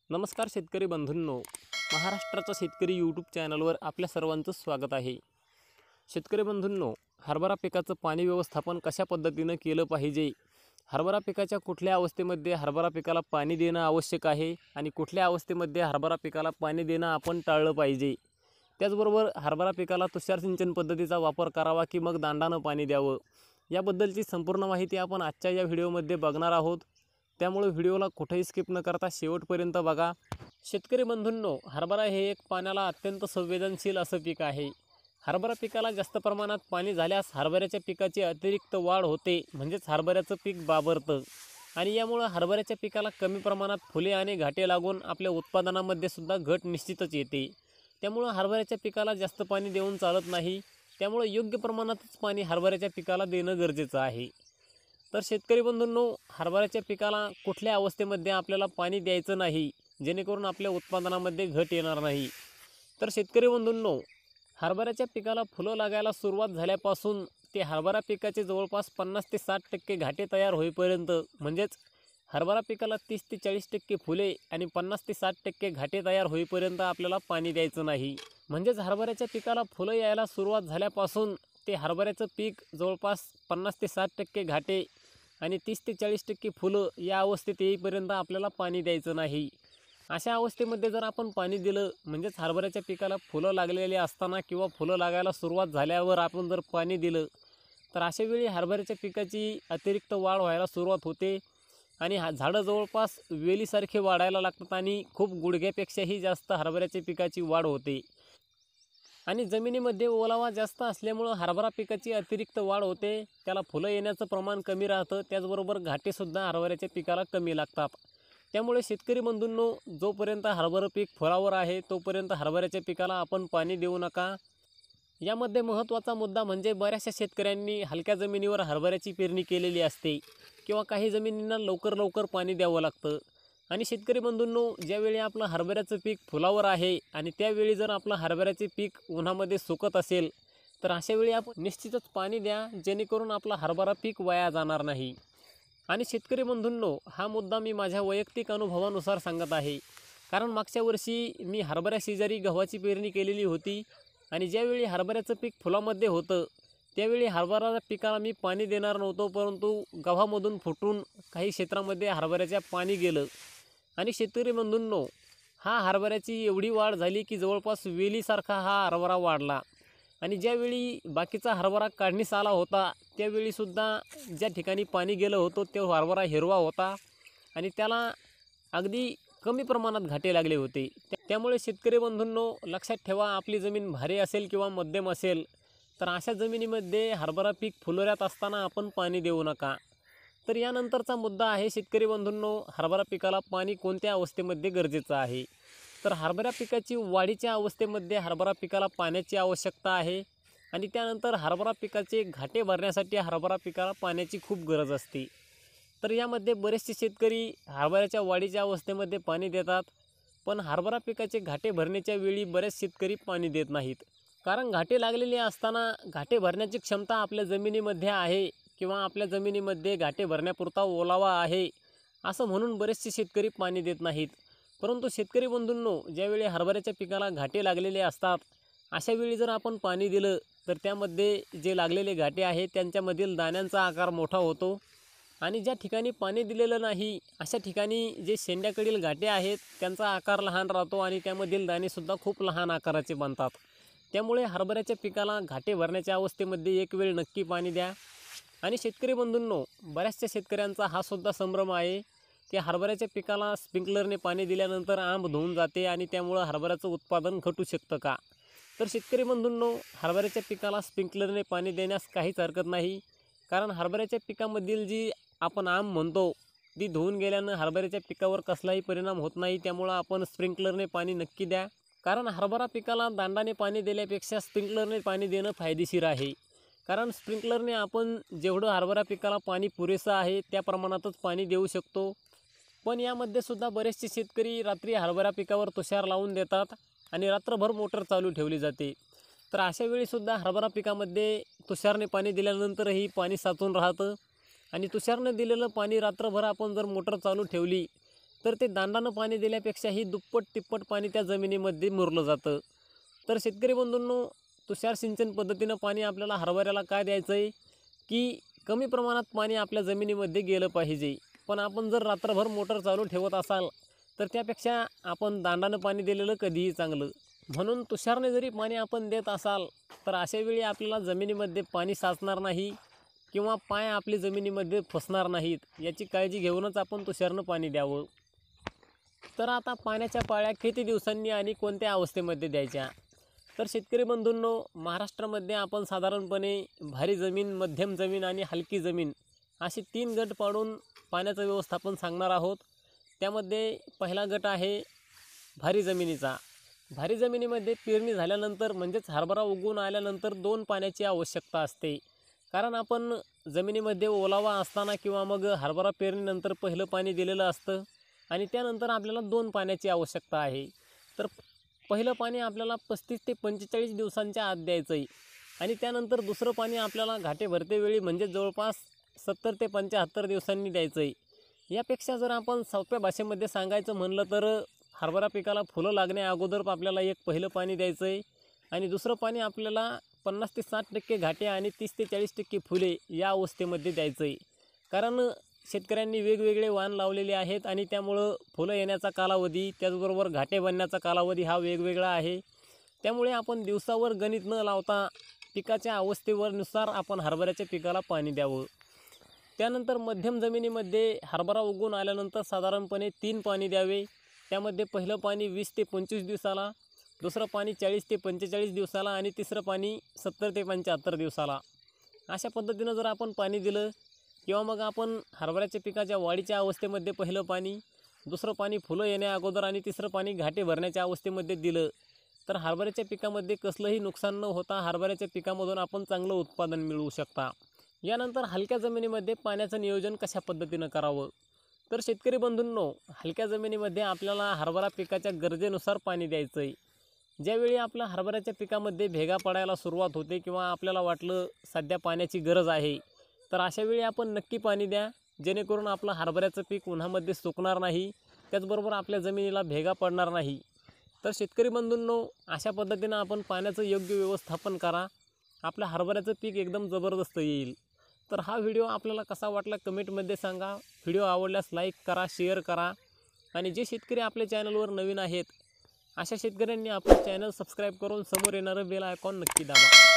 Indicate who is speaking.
Speaker 1: नमस्कार शेतकरी बंधूंनो, महाराष्ट्राचा शेतकरी यूट्यूब चॅनलवर आपल्या सर्वांचं स्वागत आहे। शेतकरी बंधूंनो, हरभरा पिकाचं पाणी व्यवस्थापन कशा पद्धतीने केलं पाहिजे, हरभरा पिकाच्या कुठल्या अवस्थेमध्ये हरभरा पिकाला पाणी देणं आवश्यक आहे आणि कुठल्या अवस्थेमध्ये हरभरा पिकाला पाणी देणं आपण टाळलं पाहिजे, त्याचबरोबर हरभरा पिकाला तुषार सिंचन पद्धतीचा वापर करावा की मग दांडानं पाणी द्यावं, याबद्दलची संपूर्ण माहिती आपण आजच्या या व्हिडिओमध्ये बघणार आहोत। त्यामुळे व्हिडिओला कुठेही स्किप न करता शेवटपर्यंत बघा। शेतकरी बंधूंनो, हरभरा हे एक पाण्याला अत्यंत संवेदनशील असं पीक आहे। हरभरा पिकाला जास्त प्रमाणात पाणी झाल्यास हरभऱ्याच्या पिकाची अतिरिक्त वाढ होते, म्हणजेच हरभऱ्याचं पीक बाबरतं आणि यामुळे हरभऱ्याच्या पिकाला कमी प्रमाणात फुले आणि घाटे लागून आपल्या उत्पादनामध्ये सुद्धा घट निश्चितच येते। त्यामुळे हरभऱ्याच्या पिकाला जास्त पाणी देऊन चालत नाही, त्यामुळे योग्य प्रमाणातच पाणी हरभऱ्याच्या पिकाला देणं गरजेचं आहे। तर शेतकरी बंधूंनो, हरभऱ्याच्या पिकाला कुठल्या अवस्थेमध्ये आपल्याला पाणी द्यायचं नाही जेणेकरून आपल्या उत्पादनामध्ये घट येणार नाही। तर शेतकरी बंधूंनो, हरभऱ्याच्या पिकाला फुलं लागायला सुरुवात झाल्यापासून ते हरभरा पिकाचे जवळपास 50 ते 60% घाटे तयार होईपर्यंत, म्हणजेच हरभरा पिकाला 30 ते 40% फुले आणि 50 ते 60% घाटे तयार होईपर्यंत आपल्याला पाणी द्यायचं नाही। म्हणजेच हरभऱ्याच्या पिकाला फुलं यायला सुरुवात झाल्यापासून ते हरभऱ्याचं पीक जवळपास 50 ते 60% घाटे आणि 30 ते 40% फुलं या अवस्थेत येईपर्यंत आपल्याला पाणी द्यायचं नाही। अशा अवस्थेमध्ये जर आपण पाणी दिलं, म्हणजेच हरभऱ्याच्या पिकाला फुलं लागलेली असताना किंवा फुलं लागायला सुरुवात झाल्यावर आपण जर पाणी दिलं, तर अशावेळी हरभऱ्याच्या पिकाची अतिरिक्त वाढ व्हायला सुरुवात होते आणि झाडं जवळपास वेलीसारखे वाढायला लागतात आणि खूप गुडघ्यापेक्षाही जास्त हरभऱ्याच्या पिकाची वाढ होते आणि जमिनीमध्ये ओलावा जास्त असल्यामुळे हरभरा पिकाची अतिरिक्त वाढ होते, त्याला फुलं येण्याचं प्रमाण कमी राहतं, त्याचबरोबर घाटेसुद्धा हरभऱ्याच्या पिकाला कमी लागतात। त्यामुळे शेतकरी बंधूंनो, जोपर्यंत हरभरा पीक फळावर आहे तोपर्यंत हरभऱ्याच्या पिकाला आपण पाणी देऊ नका। यामध्ये महत्त्वाचा मुद्दा म्हणजे बऱ्याचशा शेतकऱ्यांनी हलक्या जमिनीवर हरभऱ्याची पेरणी केलेली असते किंवा काही जमिनींना लवकर पाणी द्यावं लागतं आणि शेतकरी बंधूंनो, ज्यावेळी आपलं हरभऱ्याचं पीक फुलावर आहे आणि त्यावेळी जर आपलं हरभऱ्याचे पीक उन्हामध्ये सुकत असेल, तर अशावेळी आपण निश्चितच पाणी द्या जेणेकरून आपला हरभरा पीक वाया जाणार नाही। आणि शेतकरी बंधूंनो, हा मुद्दा मी माझ्या वैयक्तिक अनुभवानुसार सांगत आहे, कारण मागच्या वर्षी मी हरभऱ्या शेजारी गव्हाची पेरणी केलेली होती आणि ज्यावेळी हरभऱ्याचं पीक फुलामध्ये होतं त्यावेळी हरभरा पिकाला मी पाणी देणार नव्हतो, परंतु गव्हामधून फुटून काही क्षेत्रामध्ये हरभऱ्याच्या पाणी गेलं आणि शेतकरी बंधूंनो, हा हरभऱ्याची एवढी वाढ झाली की जवळपास वेलीसारखा हा हरभरा वाढला आणि ज्यावेळी बाकीचा हरभरा काढणीस आला होता त्यावेळीसुद्धा ज्या ठिकाणी पाणी गेलं होतं ते हरभरा हिरवा होता आणि त्याला अगदी कमी प्रमाणात घाटे लागले होते। त्यामुळे शेतकरी बंधूंनो, लक्षात ठेवा, आपली जमीन भारी असेल किंवा मध्यम असेल तर अशा जमिनीमध्ये हरभरा पीक फुलोऱ्यात असताना आपण पाणी देऊ नका। तर यानंतरचा मुद्दा आहे शेतकरी बंधूंनो, हरभरा पिकाला पाणी कोणत्या अवस्थेमध्ये गरजेचं आहे। तर हरभरा पिकाची वाढीच्या अवस्थेमध्ये हरभरा पिकाला पाण्याची आवश्यकता आहे आणि त्यानंतर हरभरा पिकाचे घाटे भरण्यासाठी हरभरा पिकाला पाण्याची खूप गरज असते। तर यामध्ये बरेचसे शेतकरी हरभऱ्याच्या वाढीच्या अवस्थेमध्ये पाणी देतात, पण हरभरा पिकाचे घाटे भरण्याच्या वेळी बरेच शेतकरी पाणी देत नाहीत, कारण घाटे लागलेले असताना घाटे भरण्याची क्षमता आपल्या जमिनीमध्ये आहे किंवा आपल्या जमिनीमध्ये घाटे भरण्यापुरता ओलावा आहे असं म्हणून बरेचसे शेतकरी पाणी देत नाहीत। परंतु शेतकरी बंधूंनो, ज्यावेळी हरभऱ्याच्या पिकाला घाटे लागलेले असतात अशावेळी जर आपण पाणी दिलं तर त्यामध्ये जे लागलेले घाटे आहेत त्यांच्यामधील दाण्यांचा आकार मोठा होतो आणि ज्या ठिकाणी पाणी दिलेलं नाही अशा ठिकाणी जे शेंड्याकडील घाटे आहेत त्यांचा आकार लहान राहतो आणि त्यामधील दाणेसुद्धा खूप लहान आकाराचे बनतात। त्यामुळे हरभऱ्याच्या पिकाला घाटे भरण्याच्या अवस्थेमध्ये एक वेळ नक्की पाणी द्या। आणि शेतकरी बंधूंनो, बऱ्याचशा शेतकऱ्यांचा हा सुद्धा संभ्रम आहे की हरभऱ्याच्या पिकाला स्प्रिंकलरने पाणी दिल्यानंतर आंब धुवून जाते आणि त्यामुळे हरभऱ्याचं उत्पादन घटू शकतं का। तर शेतकरी बंधूंनो, हरभऱ्याच्या पिकाला स्प्रिंकलरने पाणी देण्यास काहीच हरकत नाही, कारण हरभऱ्याच्या पिकामधील जी आपण आंब म्हणतो ती धुवून गेल्यानं हरभऱ्याच्या पिकावर कसलाही परिणाम होत नाही। त्यामुळे आपण स्प्रिंकलरने पाणी नक्की द्या, कारण हरभरा पिकाला दांडाने पाणी दिल्यापेक्षा स्प्रिंकलरने पाणी देणं फायदेशीर आहे, कारण स्प्रिंकलरने आपण जेवढं हरभरा पिकाला पाणी पुरेसं आहे त्या प्रमाणातच पाणी देऊ शकतो। पण यामध्ये सुद्धा बरेचसे शेतकरी रात्री हरभरा पिकावर तुषार लावून देतात आणि रात्रभर मोटर चालू ठेवली जाते, तर अशा वेळीसुद्धा हरभरा पिकामध्ये तुषारने पाणी दिल्यानंतरही पाणी साचून राहतं आणि तुषारने दिलेलं पाणी रात्रभर आपण जर मोटर चालू ठेवली तर ते दांडानं पाणी दिल्यापेक्षाही दुप्पट तिप्पट पाणी त्या जमिनीमध्ये मुरलं जातं. तर शेतकरी बंधूंनो, तुषार सिंचन पद्धतीनं पाणी आपल्याला हरभऱ्याला काय द्यायचं आहे की कमी प्रमाणात पाणी आपल्या जमिनीमध्ये गेलं पाहिजे. पण आपण जर रात्रभर मोटर चालू ठेवत असाल तर त्यापेक्षा आपण दांडानं पाणी दिलेलं कधीही चांगलं. म्हणून तुषारने जरी पाणी आपण देत असाल तर अशावेळी आपल्याला जमिनीमध्ये पाणी साचणार नाही किंवा पाय आपली जमिनीमध्ये फसणार नाहीत, याची काळजी घेऊनच आपण तुषारनं पाणी द्यावं. तर आता पाण्याच्या पाळ्या किती दिवसांनी आणि कोणत्या अवस्थेमध्ये द्यायच्या? तर शेतकरी बंधूंनो, महाराष्ट्रामध्ये आपण साधारणपणे भारी जमीन, मध्यम जमीन आणि हलकी जमीन असे 3 गट पाडून पाण्याचं व्यवस्थापन सांगणार आहोत. त्यामध्ये पहिला गट आहे भारी जमिनीचा. भारी जमिनीमध्ये पेरणी झाल्यानंतर म्हणजेच हरभरा उगवून आल्यानंतर 2 पाण्याची आवश्यकता असते. कारण आपण जमिनीमध्ये ओलावा असताना किंवा मग हरभरा पेरणीनंतर पहिलं पाणी दिलेलं असतं आणि त्यानंतर आपल्याला 2 पाण्याची आवश्यकता आहे. तर पहिलं पाणी आपल्याला 35 ते 45 दिवसांच्या आत द्यायचं आहे आणि त्यानंतर दुसरं पाणी आपल्याला घाटे भरतेवेळी म्हणजे जवळपास 70 ते 75 दिवसांनी द्यायचं आहे. यापेक्षा जर आपण सोप्या भाषेमध्ये सांगायचं म्हणलं तर हरभरा पिकाला फुलं लागण्या अगोदर आपल्याला एक पहिलं पाणी द्यायचं आहे आणि दुसरं पाणी आपल्याला 50 ते 60% घाटे आणि 30 ते 40% फुले या अवस्थेमध्ये द्यायचं आहे. कारण शेतकऱ्यांनी वेगवेगळे वाण लावलेले आहेत आणि त्यामुळं फुलं येण्याचा कालावधी त्याचबरोबर घाटे बनण्याचा कालावधी हा वेगवेगळा आहे. त्यामुळे आपण दिवसावर गणित न लावता पिकाच्या अवस्थेवरनुसार आपण हरभऱ्याच्या पिकाला पाणी द्यावं. त्यानंतर मध्यम जमिनीमध्ये हरभरा उगवून आल्यानंतर साधारणपणे 3 पाणी द्यावे. त्यामध्ये पहिलं पाणी 20 ते 25 दिवसाला, दुसरं पाणी 40 ते 45 दिवसाला आणि तिसरं पाणी 70 ते 75 दिवसाला. अशा पद्धतीनं जर आपण पाणी दिलं किंवा मग आपण हरभऱ्याच्या पिकाच्या वाढीच्या अवस्थेमध्ये पहिलं पाणी, दुसरं पाणी फुलं येण्या अगोदर आणि तिसरं पाणी घाटे भरण्याच्या अवस्थेमध्ये दिलं तर हरभऱ्याच्या पिकामध्ये कसलंही नुकसान न होता हरभऱ्याच्या पिकामधून आपण चांगलं उत्पादन मिळवू शकता. यानंतर हलक्या जमिनीमध्ये पाण्याचं नियोजन कशा पद्धतीनं करावं? तर शेतकरी बंधूंनो, हलक्या जमिनीमध्ये आपल्याला हरभरा पिकाच्या गरजेनुसार पाणी द्यायचं आहे. ज्यावेळी आपल्या हरभऱ्याच्या पिकामध्ये भेगा पडायला सुरुवात होते किंवा आपल्याला वाटलं सध्या पाण्याची गरज आहे तर अशावेळी आपण नक्की पाणी द्या, जेणेकरून आपलं हरभऱ्याचं पीक उन्हामध्ये सुकणार नाही, त्याचबरोबर आपल्या जमिनीला भेगा पडणार नाही. तर शेतकरी बंधूंनो, अशा पद्धतीनं आपण पाण्याचं योग्य व्यवस्थापन करा, आपल्या हरभऱ्याचं पीक एकदम जबरदस्त येईल. तर हा व्हिडिओ आपल्याला कसा वाटला कमेंटमध्ये सांगा. व्हिडिओ आवडल्यास लाईक करा, शेअर करा आणि जे शेतकरी आपल्या चॅनलवर नवीन आहेत अशा शेतकऱ्यांनी आपलं चॅनल सबस्क्राईब करून समोर येणारं बेल आयकॉन नक्की दाबा.